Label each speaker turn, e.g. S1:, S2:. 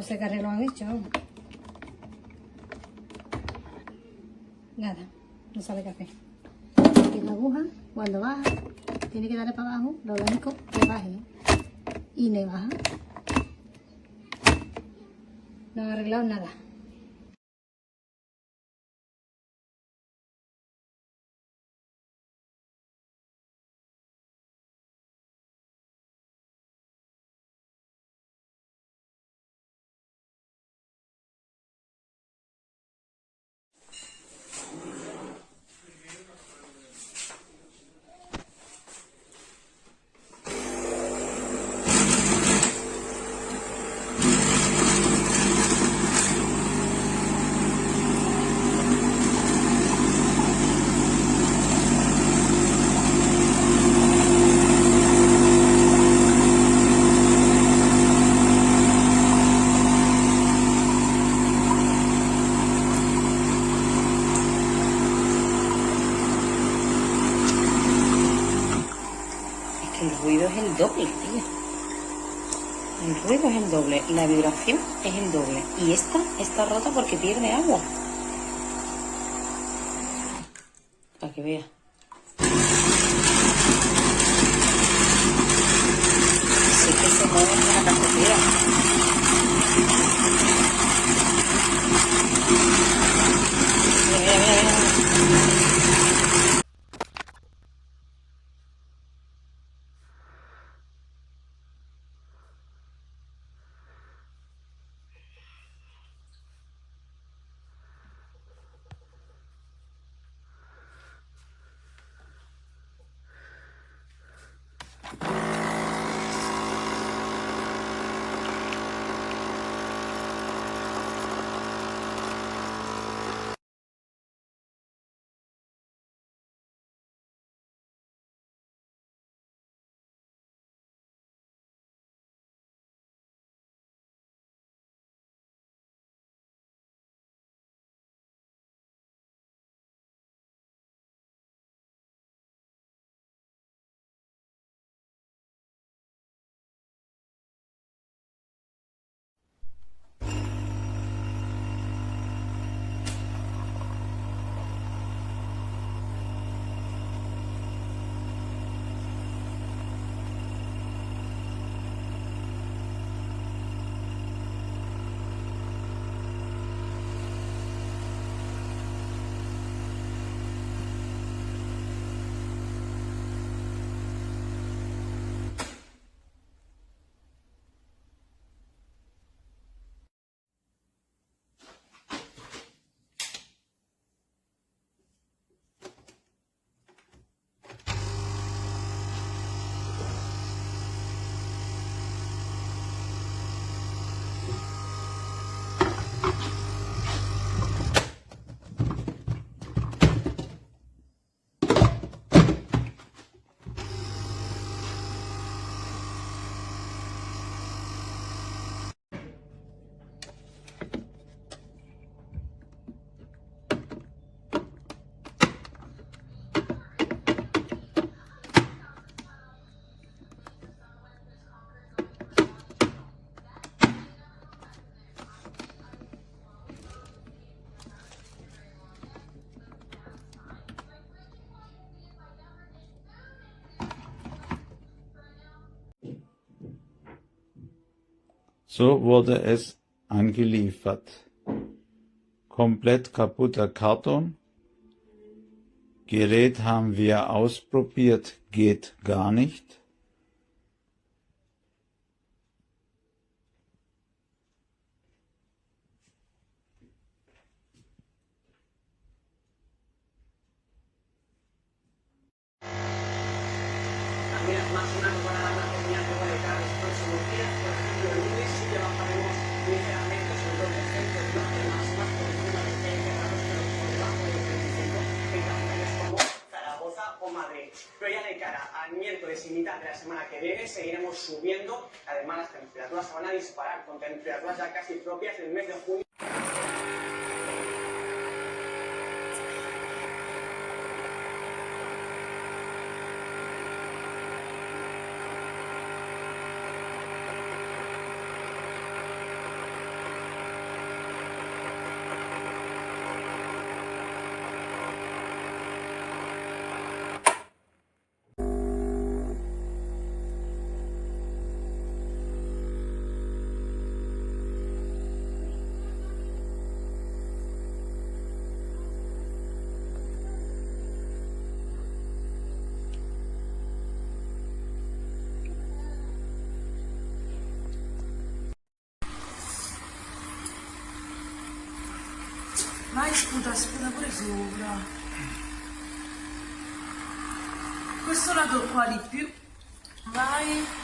S1: No sé qué arreglo han hecho. Nada, no sabe qué hacer. Y la aguja, cuando baja, tiene que darle para abajo, lo único que baje. Y no baja. No ha arreglado nada.
S2: El ruido es el doble, tío. El ruido es el doble, la vibración es el doble. Y esta está rota porque pierde agua. Para que vea. Sí que se mueve en la cafetera. Mira, mira, mira, mira.
S3: So wurde es angeliefert. Komplett kaputter Karton. Gerät haben wir ausprobiert, geht gar nicht.
S4: También más una nueva tenía que conectar los próximos días, por ejemplo, el lunes sí que bajaremos ligeramente, sobre todo en centros, ¿no? Más por encima de 20 grados, pero por debajo de 35 en capitales como Zaragoza o Madrid. Pero ya de cara al miércoles y mitad de la semana que viene seguiremos subiendo, además las temperaturas se van a disparar con temperaturas ya casi propias del mes de junio.
S5: Vai, sputa pure sopra. Questo lato qua di più. Vai.